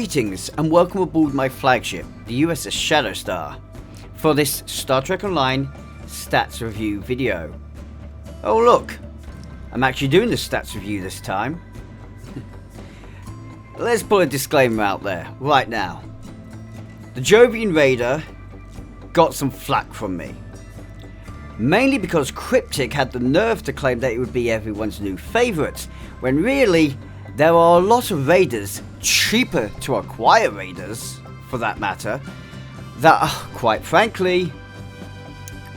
Greetings and welcome aboard my flagship, the USS Shadowstar, for this Star Trek Online stats review video. Oh look, I'm actually doing the stats review this time. Let's put a disclaimer out there right now. The Jovian Raider got some flack from me. Mainly because Cryptic had the nerve to claim that it would be everyone's new favourite, when really, there are a lot of raiders, cheaper to acquire raiders, for that matter, that are, quite frankly,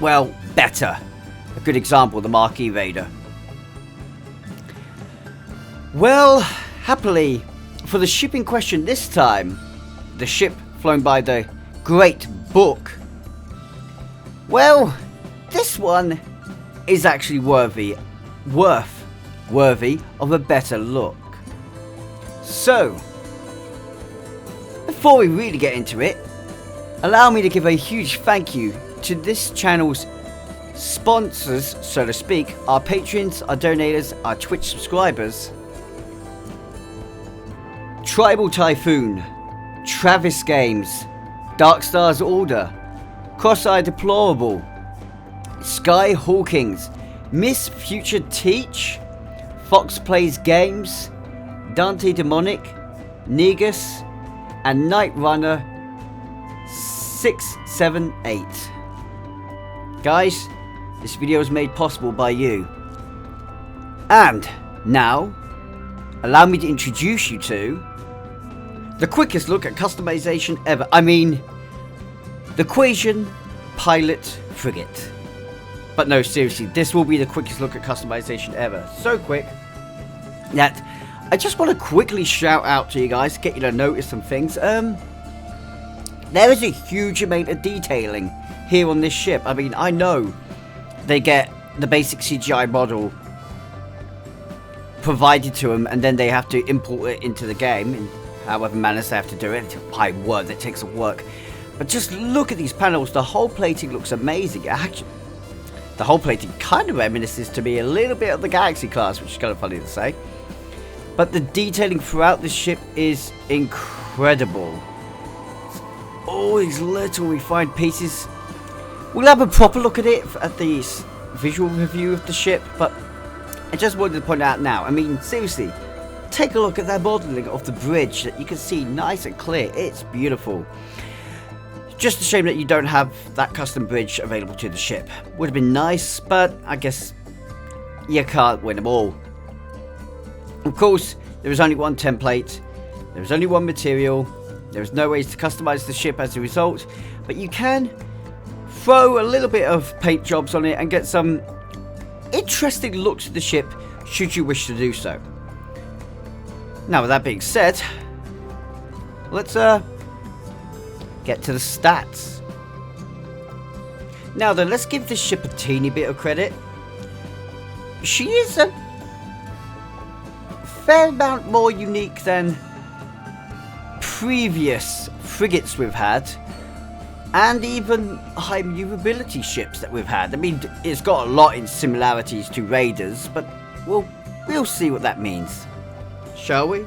well, better. A good example, the Marquee Raider. Well, happily, for the ship in question this time, the ship flown by the Great Book, well, this one is actually worthy of a better look. So, before we really get into it, allow me to give a huge thank you to this channel's sponsors, so to speak, our patrons, our donators, our Twitch subscribers: Tribal Typhoon, TravisGames, Darkstars Order, Cross-Eye Deplorable, Skyhawkings, Miss Future Teach, Fox Plays Games, Dante Demonic, Negus, and Night Runner 678. Guys, this video is made possible by you. And now, allow me to introduce you to the quickest look at customization ever. I mean, the Kwejian pilot frigate. But no, seriously, this will be the quickest look at customization ever. So quick that I just want to quickly shout out to you guys, get you to notice some things. There is a huge amount of detailing here on this ship. I mean, I know they get the basic CGI model provided to them, and then they have to import it into the game in however manners they have to do it. My word, that takes some work. But just look at these panels. The whole plating looks amazing. Actually, the whole plating kind of reminisces to me a little bit of the Galaxy class, which is kind of funny to say. But the detailing throughout the ship is incredible. All these little refined pieces. We'll have a proper look at it at the visual review of the ship, but I just wanted to point out now. I mean, seriously, take a look at that modelling of the bridge that you can see nice and clear. It's beautiful. Just a shame that you don't have that custom bridge available to the ship. Would have been nice, but I guess you can't win them all. Of course, there is only one template, there is only one material, there is no ways to customize the ship as a result, but you can throw a little bit of paint jobs on it and get some interesting looks to the ship should you wish to do so. Now, with that being said, let's get to the stats. Now then, let's give this ship a teeny bit of credit. She is a fair amount more unique than previous frigates we've had, and even high maneuverability ships that we've had. I mean, it's got a lot in similarities to raiders, but we'll see what that means, shall we?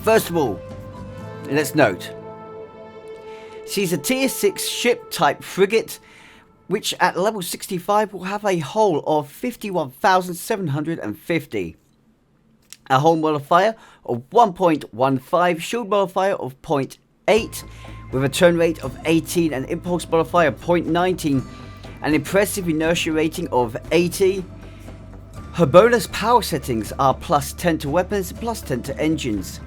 First of all, let's note, she's a tier 6 ship type frigate, which at level 65 will have a hull of 51,750. A hull modifier of 1.15, shield modifier of 0.8, with a turn rate of 18, and impulse modifier of 0.19, an impressive inertia rating of 80. Her bonus power settings are plus 10 to weapons, plus 10 to engines.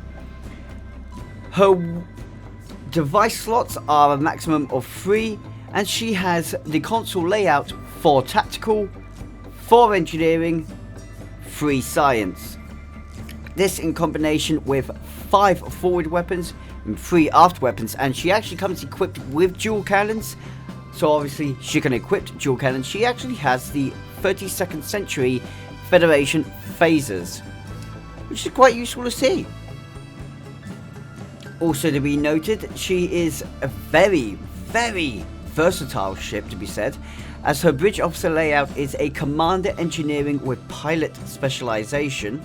Her device slots are a maximum of 3, and she has the console layout 4 tactical, 4 engineering, 3 science. This in combination with 5 forward weapons and 3 aft weapons, and she actually comes equipped with dual cannons. So obviously she can equip dual cannons. She actually has the 32nd Century Federation phasers, which is quite useful to see. Also to be noted, she is a very, very versatile ship, to be said, as her bridge officer layout is a commander engineering with pilot specialization.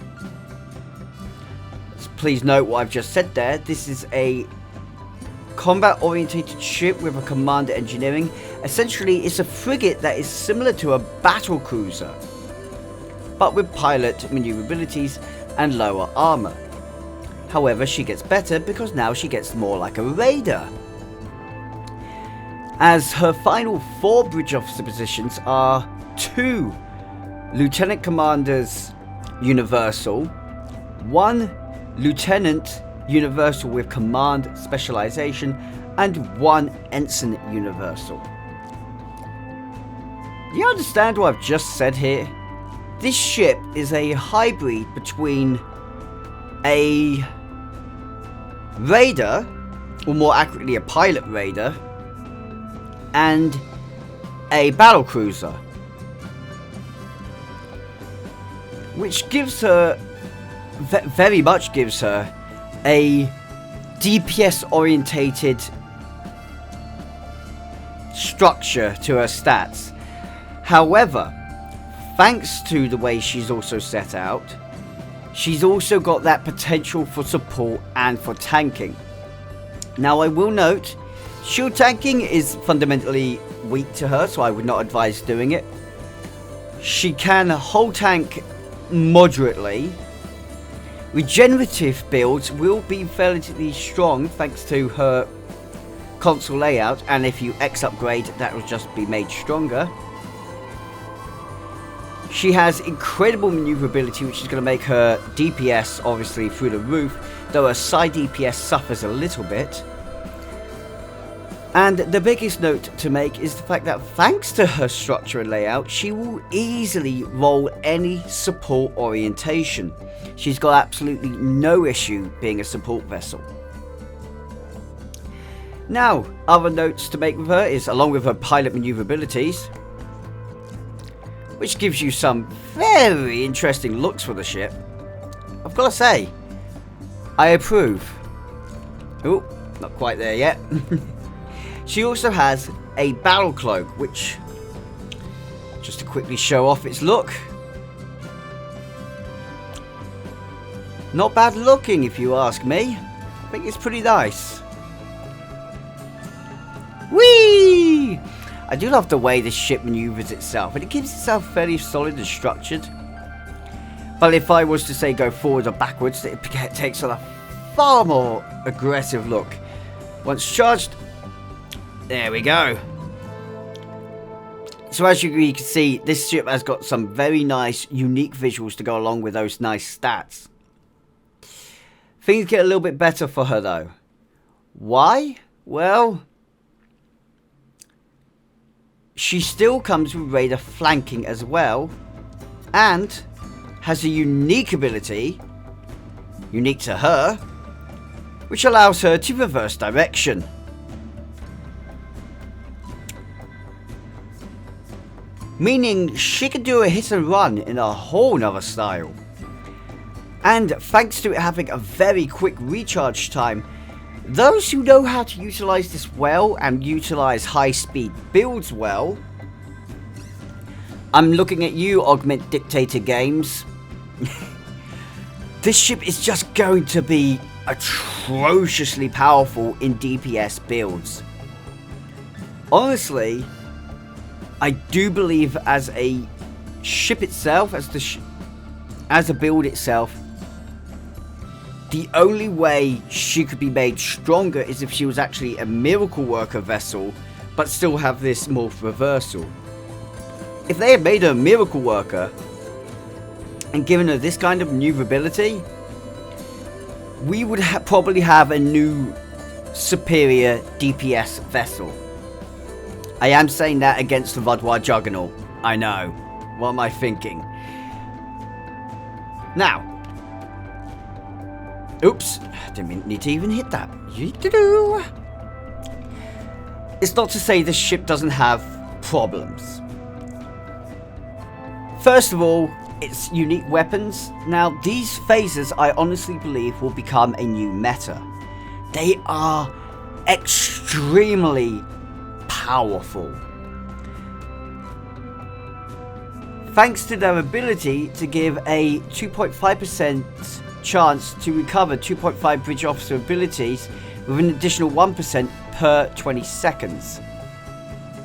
So please note what I've just said there. This is a combat-orientated ship with a commander engineering. Essentially, it's a frigate that is similar to a battle cruiser, but with pilot maneuverabilities and lower armor. However, she gets better because now she gets more like a raider, as her final 4 bridge officer positions are 2 Lieutenant Commanders Universal, 1 Lieutenant Universal with Command Specialization, and 1 Ensign Universal. Do you understand what I've just said here? This ship is a hybrid between a raider, or more accurately a pilot raider, and a battle cruiser, which gives her, very much gives her, a DPS orientated structure to her stats. However, thanks to the way she's also set out, she's also got that potential for support and for tanking. Now I will note, shield tanking is fundamentally weak to her, so I would not advise doing it. She can hold tank moderately. Regenerative builds will be relatively strong thanks to her console layout, and if you X upgrade, that will just be made stronger. She has incredible maneuverability, which is going to make her DPS obviously through the roof, though her side DPS suffers a little bit. And the biggest note to make is the fact that thanks to her structure and layout, she will easily roll any support orientation. She's got absolutely no issue being a support vessel. Now, other notes to make with her is, along with her pilot maneuverabilities, which gives you some very interesting looks for the ship, I've got to say, I approve. Oh, not quite there yet. She also has a battle cloak, which, just to quickly show off its look, not bad looking if you ask me. I think it's pretty nice. Whee! I do love the way this ship maneuvers itself, and it keeps itself fairly solid and structured. But if I was to say go forward or backwards, it takes on a far more aggressive look. Once charged, there we go. So as you can see, this ship has got some very nice, unique visuals to go along with those nice stats. Things get a little bit better for her though. Why? Well, she still comes with radar flanking as well, and has a unique ability, unique to her, which allows her to reverse direction. Meaning she can do a hit and run in a whole nother style. And thanks to it having a very quick recharge time, those who know how to utilize this well and utilize high speed builds well, I'm looking at you, Augment Dictator Games. This ship is just going to be atrociously powerful in DPS builds. Honestly, I do believe as a ship itself, as a build itself, the only way she could be made stronger is if she was actually a miracle worker vessel, but still have this morph reversal. If they had made her a miracle worker and given her this kind of maneuverability, we would probably have a new superior DPS vessel. I am saying that against the Vaudois Juggernaut. I know. What am I thinking? Now. Oops. Didn't need to even hit that. It's not to say this ship doesn't have problems. First of all, its unique weapons. Now, these phasers, I honestly believe, will become a new meta. They are extremely powerful, thanks to their ability to give a 2.5% chance to recover 2.5 bridge officer abilities with an additional 1% per 20 seconds.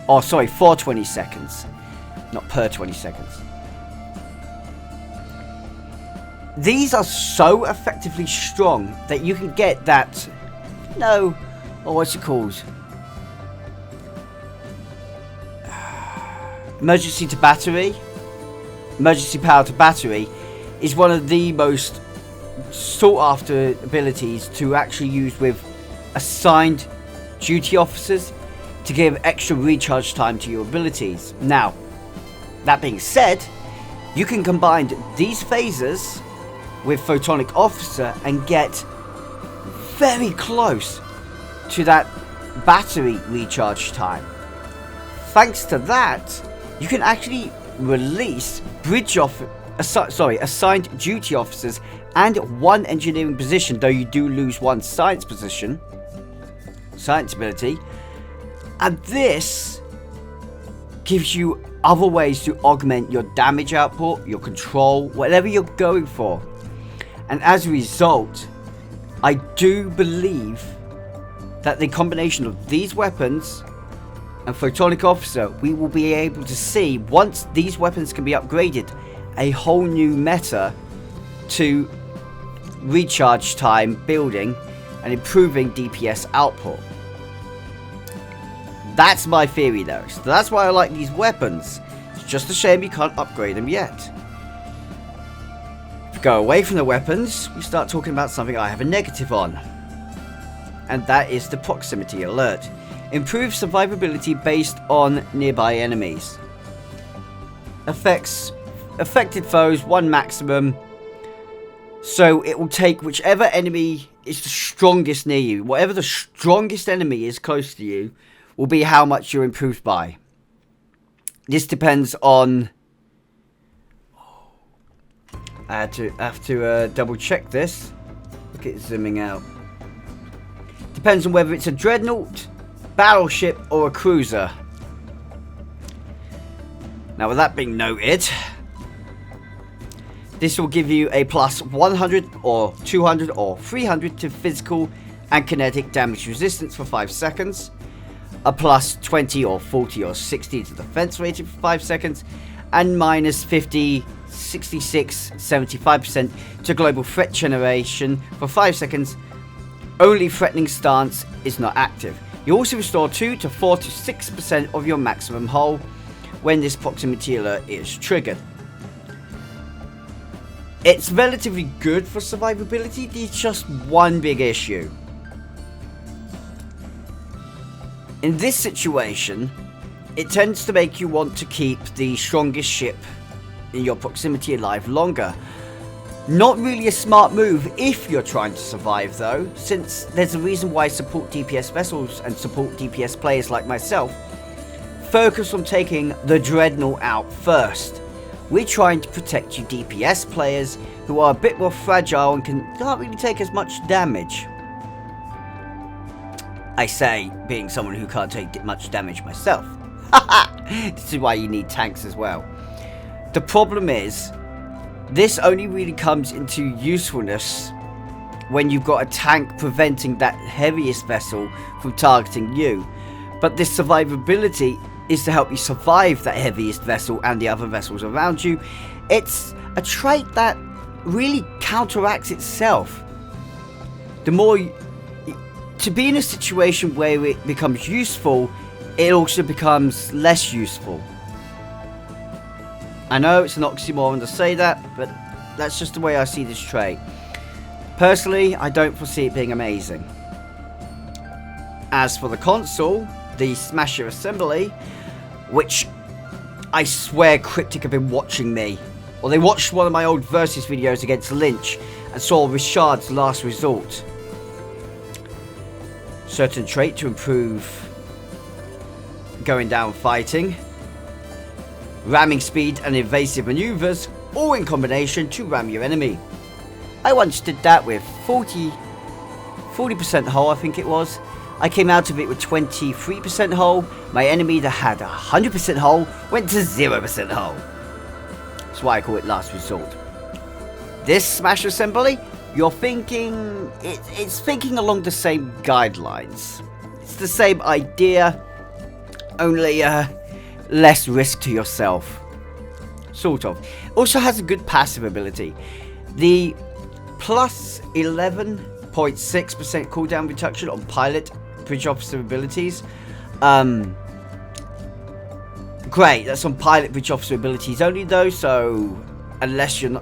Oh, sorry, for 20 seconds. Not per 20 seconds. These are so effectively strong that you can get that... No. Oh, what's it called? Emergency to battery. Emergency power to battery is one of the most sought after abilities to actually use with assigned duty officers to give extra recharge time to your abilities. Now, that being said, you can combine these phasers with Photonic Officer and get very close to that battery recharge time. Thanks to that, you can actually release assigned duty officers and one engineering position, though you do lose one science ability, and this gives you other ways to augment your damage output, your control, whatever you're going for. And as a result, I do believe that the combination of these weapons and Photonic Officer, we will be able to see, once these weapons can be upgraded, a whole new meta to recharge time building and improving DPS output. That's my theory though, so that's why I like these weapons. It's just a shame you can't upgrade them yet. If we go away from the weapons, we start talking about something I have a negative on. And that is the proximity alert. Improves survivability based on nearby enemies. Affects affected foes, one maximum. So it will take whichever enemy is the strongest near you. Whatever the strongest enemy is close to you will be how much you're improved by. This depends on... I have to double check this. Look at it zooming out. Depends on whether it's a dreadnought, battleship, or a cruiser. Now, with that being noted, this will give you a plus 100 or 200 or 300 to physical and kinetic damage resistance for 5 seconds, a plus 20 or 40 or 60 to defense rating for 5 seconds, and minus 50, 66, 75% to global threat generation for 5 seconds. Only threatening stance is not active. You also restore 2 to 4 to 6% of your maximum hull when this proximity alert is triggered. It's relatively good for survivability. There's just one big issue. In this situation, it tends to make you want to keep the strongest ship in your proximity alive longer. Not really a smart move if you're trying to survive though, since there's a reason why support DPS vessels and support DPS players like myself focus on taking the Dreadnought out first. We're trying to protect you DPS players who are a bit more fragile and can't really take as much damage. I say, being someone who can't take much damage myself. This is why you need tanks as well. The problem is, this only really comes into usefulness when you've got a tank preventing that heaviest vessel from targeting you. But this survivability is to help you survive that heaviest vessel and the other vessels around you. It's a trait that really counteracts itself. The more to be in a situation where it becomes useful, it also becomes less useful. I know it's an oxymoron to say that, but that's just the way I see this trait. Personally, I don't foresee it being amazing. As for the console, the Smasher Assembly, which I swear Cryptic have been watching me, or they watched one of my old Versus videos against Lynch and saw Ri'shad's last resort. Certain trait to improve going down fighting, ramming speed and evasive maneuvers, all in combination to ram your enemy. I once did that with 40% hull, I think it was. I came out of it with 23% hull. My enemy that had 100% hull went to 0% hull. That's why I call it last resort. This Smash Assembly you're thinking, it's thinking along the same guidelines. It's the same idea, only less risk to yourself. Sort of. Also has a good passive ability. The plus 11.6% cooldown reduction on pilot bridge officer abilities. Great, that's on pilot bridge officer abilities only though, so unless you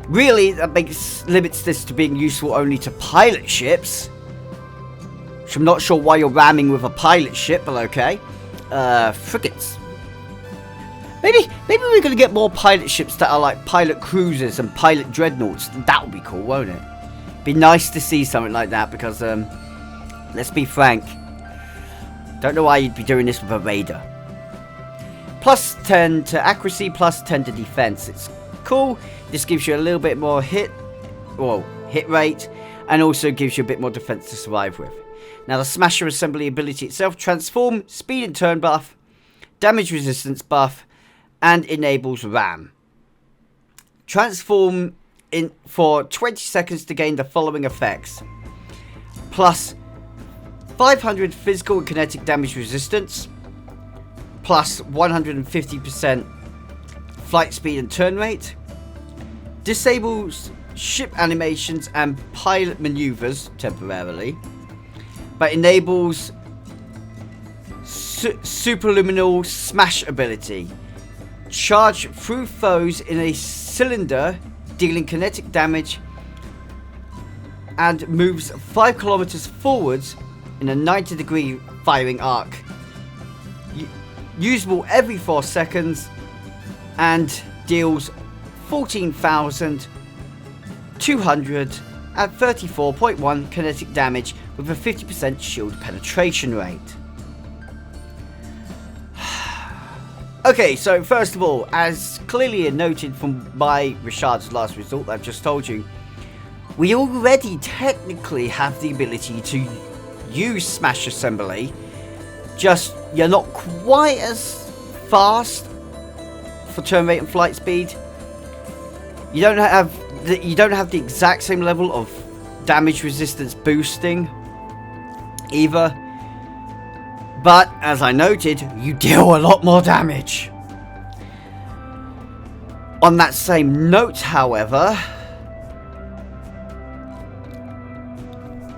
really, that limits this to being useful only to pilot ships. Which I'm not sure why you're ramming with a pilot ship, but okay. Frigates. Maybe we're gonna get more pilot ships that are like pilot cruisers and pilot dreadnoughts. That would be cool, won't it? Be nice to see something like that because, let's be frank. Don't know why you'd be doing this with a raider. Plus 10 to accuracy, plus 10 to defense. It's cool. This gives you a little bit more hit rate, and also gives you a bit more defense to survive with. Now the Smasher Assembly ability itself, transform, speed and turn buff, damage resistance buff, and enables ram. Transform in for 20 seconds to gain the following effects. Plus 500 physical and kinetic damage resistance, plus 150% flight speed and turn rate, disables ship animations and pilot maneuvers temporarily, but enables superluminal smash ability. Charge through foes in a cylinder, dealing kinetic damage, and moves 5 kilometers forwards in a 90-degree firing arc. Usable every 4 seconds, and deals 14,234.1 kinetic damage with a 50% shield penetration rate. Okay, so first of all, as clearly noted from my Ri'shad's last result that I've just told you, we already technically have the ability to use Smash Assembly, just you're not quite as fast for turn rate and flight speed. You don't have the exact same level of damage resistance boosting either. But, as I noted, you deal a lot more damage. On that same note, however,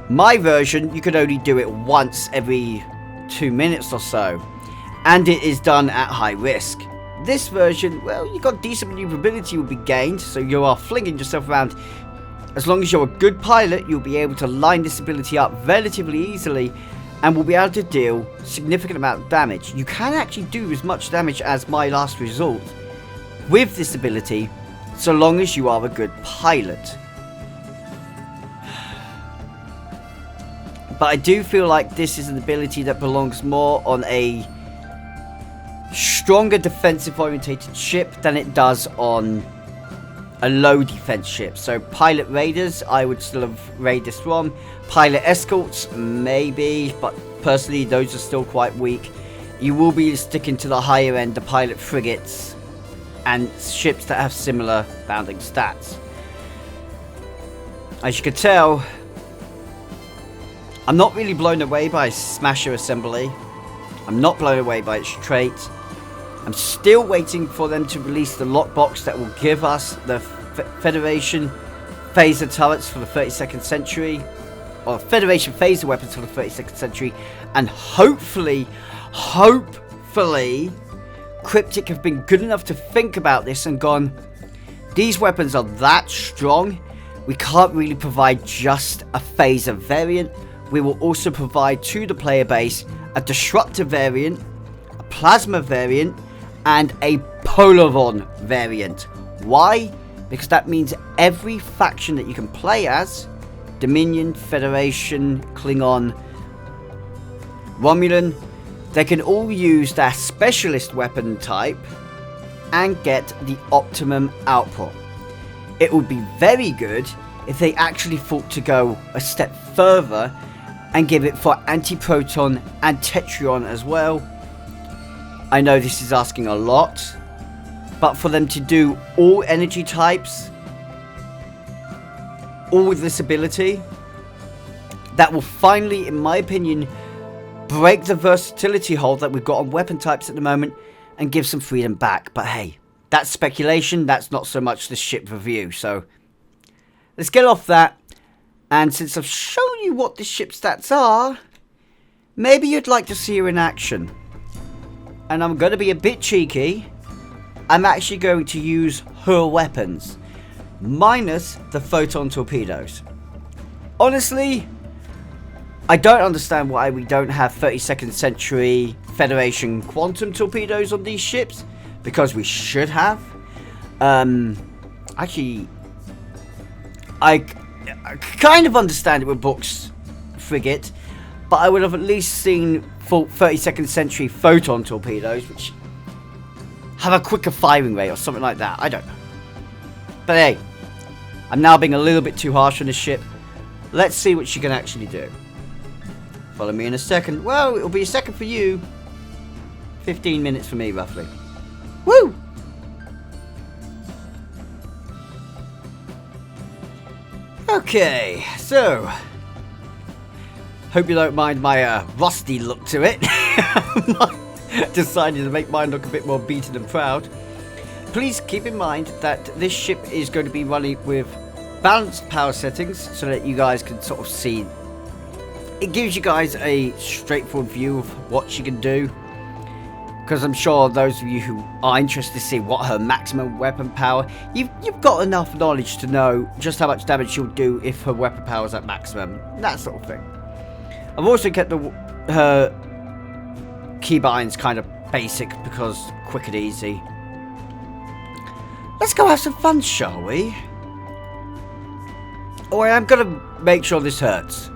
my version, you could only do it once every 2 minutes or so. And it is done at high risk. This version, well, you got decent maneuverability will be gained, so you are flinging yourself around. As long as you're a good pilot, you'll be able to line this ability up relatively easily, and will be able to deal significant amount of damage. You can actually do as much damage as my last result with this ability, so long as you are a good pilot. But I do feel like this is an ability that belongs more on a stronger defensive orientated ship than it does on a low defense ship. So pilot raiders, I would still have raid this from. Pilot escorts, maybe, but personally those are still quite weak. You will be sticking to the higher end, the pilot frigates and ships that have similar bounding stats. As you can tell, I'm not really blown away by Smasher Assembly. I'm not blown away by its traits. I'm still waiting for them to release the lockbox that will give us the Federation phaser turrets for the 32nd century, or Federation phaser weapons for the 32nd century, and hopefully, Cryptic have been good enough to think about this and gone, these weapons are that strong, we can't really provide just a phaser variant. We will also provide to the player base a disruptor variant, a plasma variant, and a Polaron variant. Why? Because that means every faction that you can play as, Dominion, Federation, Klingon, Romulan, they can all use their specialist weapon type and get the optimum output. It would be very good if they actually thought to go a step further and give it for Anti-Proton and Tetrion as well. I know this is asking a lot, but for them to do all energy types all this ability, that will finally, in my opinion, break the versatility hold that we've got on weapon types at the moment and give some freedom back. But hey, that's speculation. That's not so much the ship review. So let's get off that. And since I've shown you what the ship stats are, maybe you'd like to see her in action. And I'm going to be a bit cheeky. I'm actually going to use her weapons, minus the photon torpedoes. Honestly, I don't understand why we don't have 32nd century Federation quantum torpedoes on these ships, because we should have. Actually, I kind of understand it with Book's Frigate, but I would have at least seen full 32nd century photon torpedoes, which have a quicker firing rate or something like that. I don't know. But hey, I'm now being a little bit too harsh on this ship. Let's see what she can actually do. Follow me in a second. Well, it'll be a second for you. 15 minutes for me, roughly. Woo! Okay, so hope you don't mind my rusty look to it. Decided to make mine look a bit more beaten and proud. Please keep in mind that this ship is going to be running with balanced power settings so that you guys can sort of see. It gives you guys a straightforward view of what she can do. Because I'm sure those of you who are interested to see what her maximum weapon power, you've got enough knowledge to know just how much damage she'll do if her weapon power is at maximum. That sort of thing. I've also kept her keybinds kind of basic because quick and easy. Let's go have some fun, shall we? Oh, I'm going to make sure this hurts.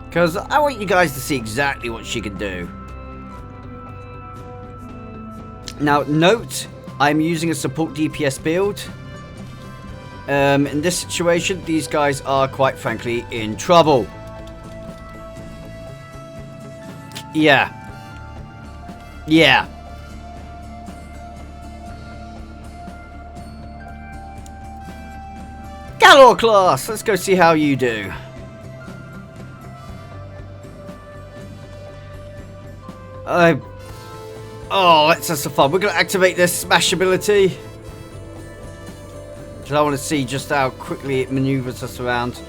Because I want you guys to see exactly what she can do. Now, note, I'm using a support DPS build. In this situation, these guys are, quite frankly, in trouble. Yeah. Yeah. Galore class, let's go see how you do. Oh, let's have some fun. We're going to activate this smash ability. Because I want to see just how quickly it maneuvers us around.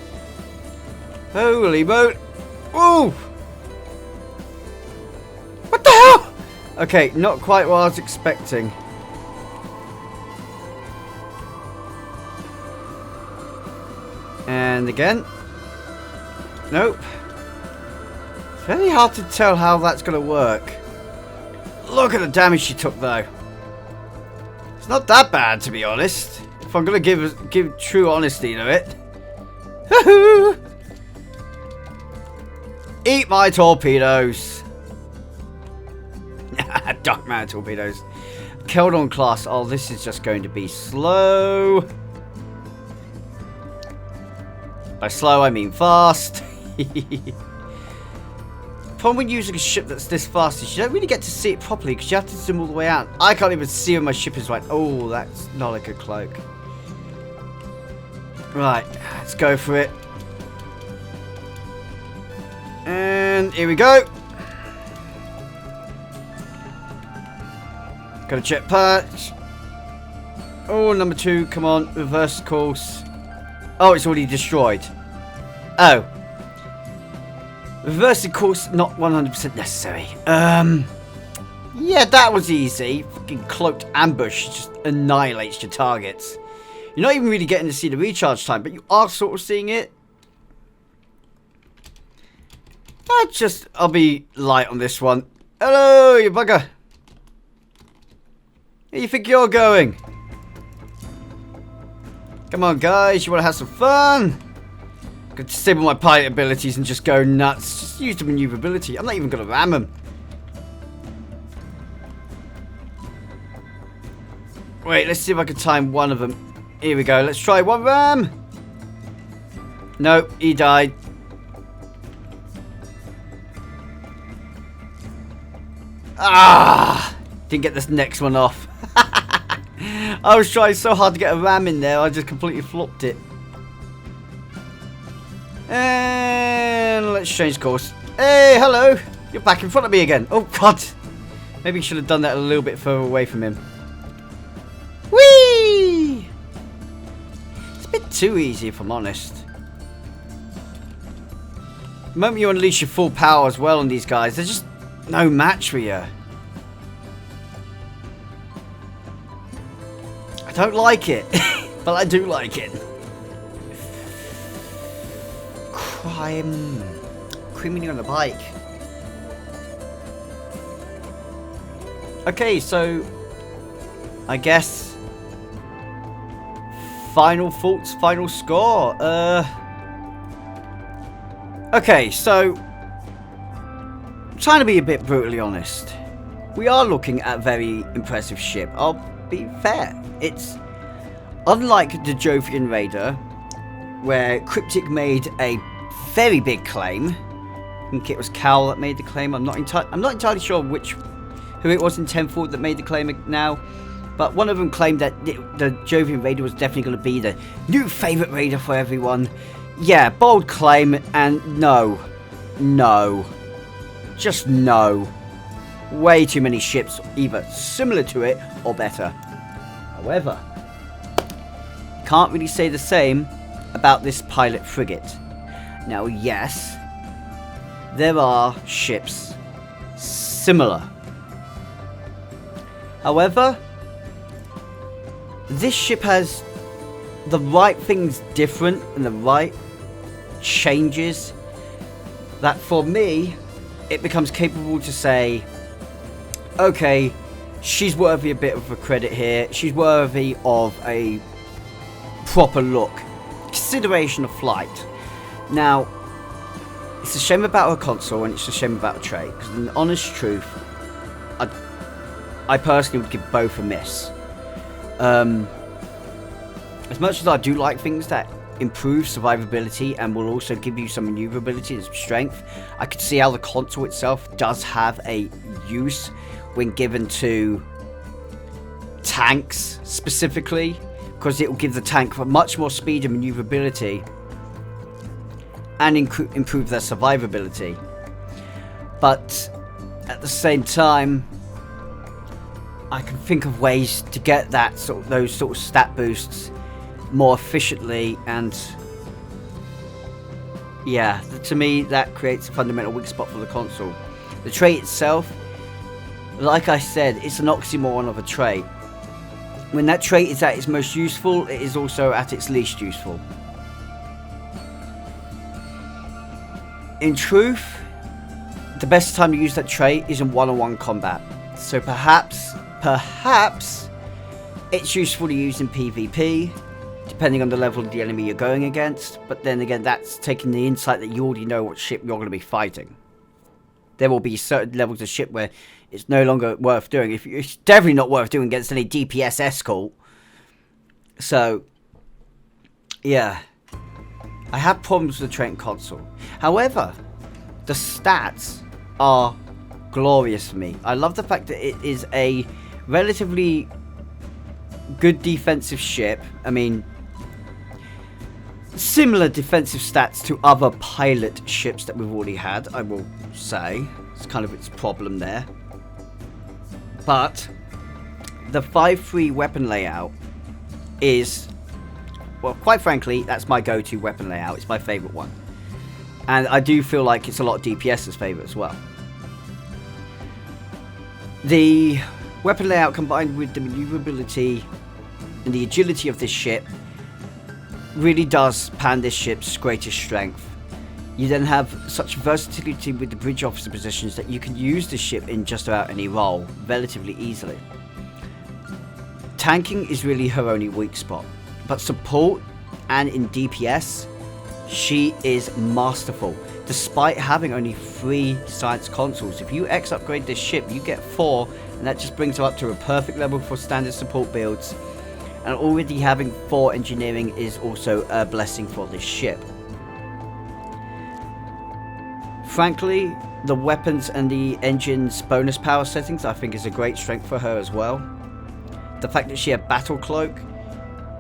Holy boat. Ooh! What the hell? Okay, not quite what I was expecting. And again. Nope. It's very hard to tell how that's going to work. Look at the damage she took, though. It's not that bad, to be honest. If I'm going to give true honesty to it. Eat my torpedoes. Dark man torpedoes. Keldon class. Oh, this is just going to be slow. By slow, I mean fast. Problem when using a ship that's this fast is you don't really get to see it properly because you have to zoom all the way out. I can't even see when my ship is right. Oh, that's not a good cloak. Right, let's go for it. And here we go. Got a jet patch. Oh, number 2, come on, reverse course. Oh, it's already destroyed. Oh. Reversing course, not 100% necessary. Yeah, that was easy. Fucking cloaked ambush just annihilates your targets. You're not even really getting to see the recharge time, but you are sort of seeing it. I'll be light on this one. Hello, you bugger. Where you think you're going? Come on, guys, you want to have some fun? Could disable my pilot abilities and just go nuts. Just use the maneuverability. I'm not even going to ram them. Wait, let's see if I can time one of them. Here we go. Let's try one ram. Nope, he died. Ah! Didn't get this next one off. I was trying so hard to get a ram in there, I just completely flopped it. And let's change course. Hey, hello! You're back in front of me again. Oh, God. Maybe you should have done that a little bit further away from him. Whee! It's a bit too easy, if I'm honest. The moment you unleash your full power as well on these guys, they're just no match for you. I don't like it, but I do like it. Creaming on a bike. Okay, so I guess final thoughts, final score. Okay, so trying to be a bit brutally honest, we are looking at a very impressive ship. I'll be fair. It's unlike the Jovian Raider, where Cryptic made a very big claim. I think it was Cal that made the claim. I'm not entirely sure who it was in 10th that made the claim now, but one of them claimed that the Jovian Raider was definitely going to be the new favourite Raider for everyone. Yeah, bold claim, and no, just no. Way too many ships, either similar to it or better. However, can't really say the same about this pilot frigate. Now, yes, there are ships similar. However, this ship has the right things different and the right changes that for me, it becomes capable to say, okay, she's worthy a bit of a credit here. She's worthy of a proper look. Consideration of flight. Now, it's a shame about her console and it's a shame about her trait. Because in honest truth, I personally would give both a miss. As much as I do like things that improve survivability and will also give you some maneuverability and some strength, I could see how the console itself does have a use when given to tanks specifically, because it will give the tank much more speed and maneuverability and improve their survivability. But at the same time, I can think of ways to get those sort of stat boosts more efficiently, and yeah, to me that creates a fundamental weak spot for the console. The trait itself, like I said, it's an oxymoron of a trait. When that trait is at its most useful, it is also at its least useful. In truth, the best time to use that trait is in one-on-one combat. So perhaps it's useful to use in PvP, depending on the level of the enemy you're going against. But then again, that's taking the insight that you already know what ship you're going to be fighting. There will be certain levels of ship where it's no longer worth doing. It's definitely not worth doing against any DPS escort. So, yeah. I have problems with the trait and console. However, the stats are glorious for me. I love the fact that it is a relatively good defensive ship. I mean, similar defensive stats to other pilot ships that we've already had, I will say. It's kind of its problem there. But the 5-3 weapon layout is, well, quite frankly, that's my go-to weapon layout. It's my favourite one. And I do feel like it's a lot of DPS's favourite as well. The weapon layout combined with the maneuverability and the agility of this ship really does pan this ship's greatest strength. You then have such versatility with the bridge officer positions that you can use the ship in just about any role relatively easily. Tanking is really her only weak spot, but support and in DPS, she is masterful. Despite having only 3 science consoles, if you X upgrade this ship, you get 4, and that just brings her up to a perfect level for standard support builds. And already having 4 engineering is also a blessing for this ship. Frankly, the weapons and the engine's bonus power settings I think is a great strength for her as well. The fact that she had Battle Cloak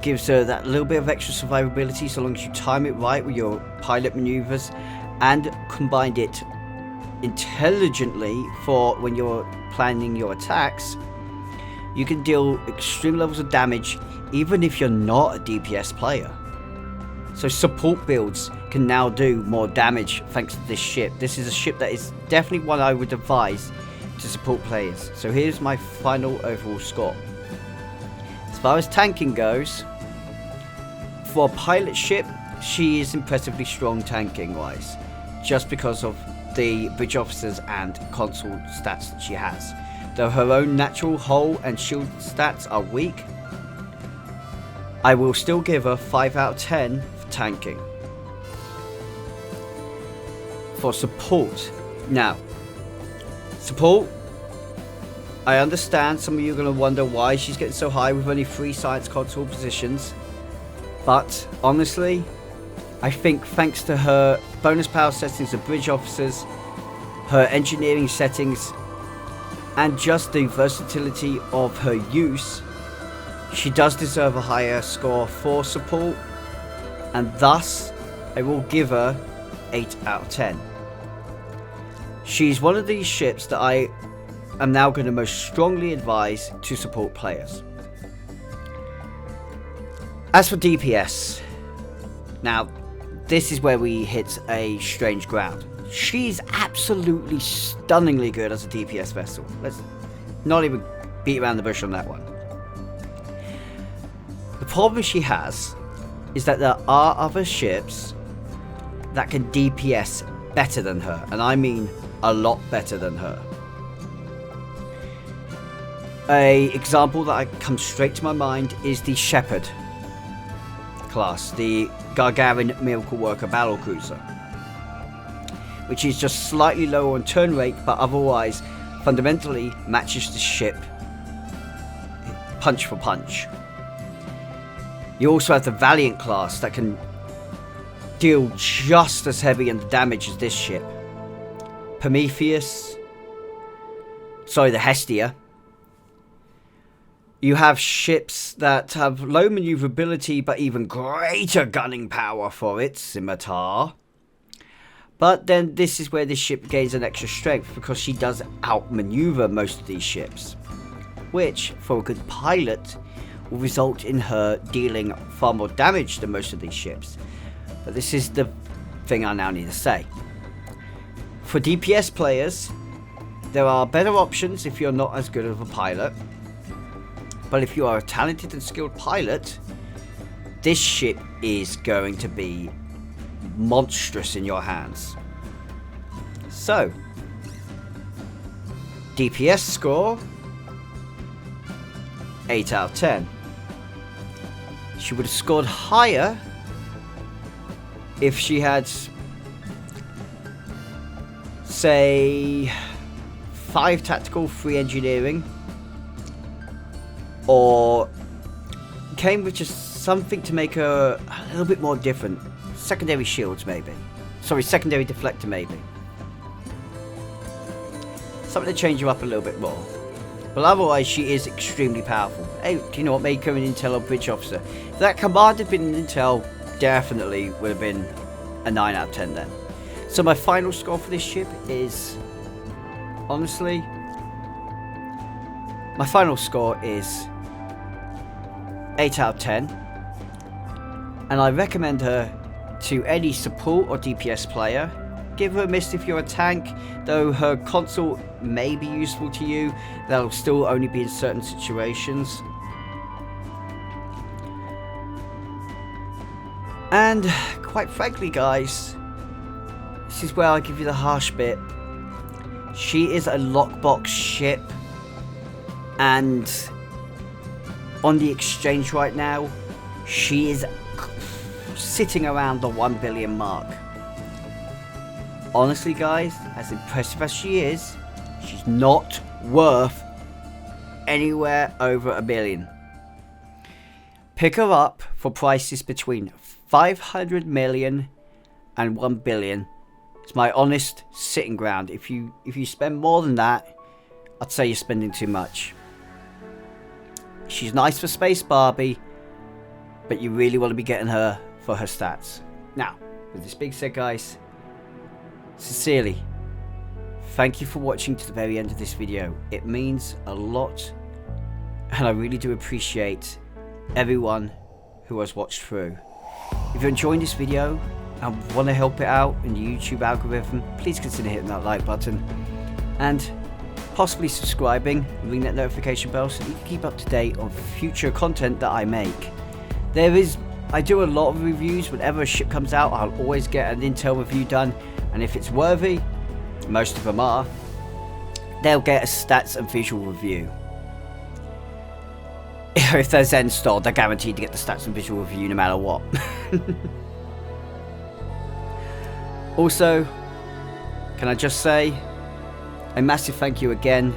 gives her that little bit of extra survivability so long as you time it right with your pilot maneuvers and combine it intelligently for when you're planning your attacks. You can deal extreme levels of damage even if you're not a DPS player. So support builds can now do more damage thanks to this ship. This is a ship that is definitely one I would advise to support players. So here's my final overall score. As far as tanking goes, for a pilot ship, she is impressively strong tanking wise, just because of the bridge officers and console stats that she has. Though her own natural hull and shield stats are weak, I will still give her 5 out of 10 for tanking. For support, now, support, I understand some of you are going to wonder why she's getting so high with only 3 science console positions, but honestly, I think thanks to her bonus power settings of bridge officers, her engineering settings, and just the versatility of her use, she does deserve a higher score for support, and thus I will give her 8 out of 10. She's one of these ships that I am now going to most strongly advise to support players. As for DPS, now this is where we hit a strange ground. She's absolutely stunningly good as a DPS vessel. Let's not even beat around the bush on that one. The problem she has is that there are other ships that can DPS better than her, and I mean a lot better than her. A example that comes straight to my mind is the Shepherd class, the Gargarin Miracle Worker Battlecruiser, which is just slightly lower on turn rate, but otherwise fundamentally matches the ship punch for punch. You also have the Valiant class that can deal just as heavy in the damage as this ship. Prometheus, sorry, the Hestia. You have ships that have low maneuverability but even greater gunning power for it, Scimitar. But then this is where this ship gains an extra strength because she does outmaneuver most of these ships, which for a good pilot will result in her dealing far more damage than most of these ships. But this is the thing I now need to say. For DPS players, there are better options if you're not as good of a pilot. But if you are a talented and skilled pilot, this ship is going to be monstrous in your hands. So, DPS score 8 out of 10. She would have scored higher if she had, say, 5 tactical, 3 engineering, or came with just something to make her a little bit more different. Secondary shields, maybe. Sorry, secondary deflector, maybe. Something to change her up a little bit more. But otherwise, she is extremely powerful. Hey, do you know what? Make her an Intel or Bridge Officer. If that command had been an Intel, definitely would have been a 9 out of 10 then. So my final score for this ship is, honestly, my final score is 8 out of 10. And I recommend her to any support or DPS player. Give her a miss if you're a tank, though her console may be useful to you. That'll still only be in certain situations. And quite frankly, guys, this is where I give you the harsh bit. She is a lockbox ship, and on the exchange right now, she is sitting around the 1 billion mark. Honestly, guys, as impressive as she is, she's not worth anywhere over $1 billion. Pick her up for prices between 500 million and 1 billion. It's my honest sitting ground. If you spend more than that, I'd say you're spending too much. She's nice for Space Barbie, but you really want to be getting her for her stats. Now, with this being said, guys, sincerely, thank you for watching to the very end of this video. It means a lot, and I really do appreciate everyone who has watched through. If you're enjoying this video and want to help it out in the YouTube algorithm, please consider hitting that like button and possibly subscribing and ring that notification bell so that you can keep up to date on future content that I make. I do a lot of reviews. Whenever a ship comes out, I'll always get an intel review done, and if it's worthy, most of them are, they'll get a stats and visual review. If they're Zen style, they're guaranteed to get the stats and visual review no matter what. Also, can I just say a massive thank you again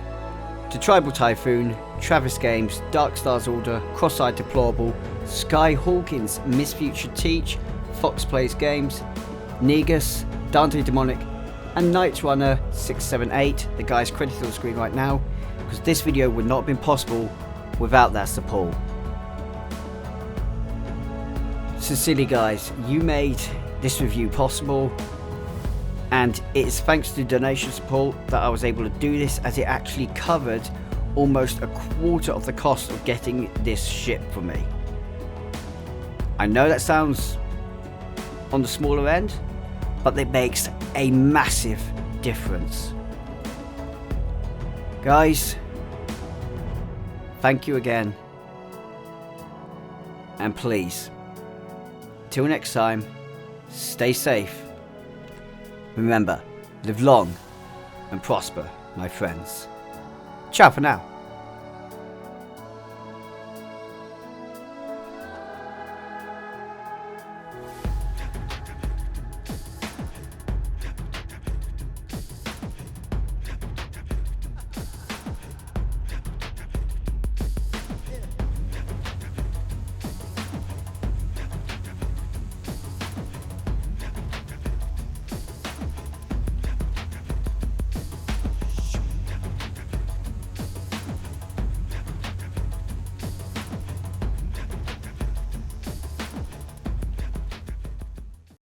to Tribal Typhoon, TravisGames, Dark Stars Order, Cross-Eyed Deplorable, Skyhawkings, Miss Future Teach, Fox Plays Games, Negus, Dante Demonic, and Night Runner 678. The guys credited on the screen right now, because this video would not have been possible without that support. Sincerely, guys, you made this review possible, and it's thanks to donation support that I was able to do this, as it actually covered almost a quarter of the cost of getting this ship for me. I know that sounds on the smaller end, but it makes a massive difference. Guys, thank you again, and please, till next time, stay safe. Remember, live long and prosper, my friends. Ciao for now.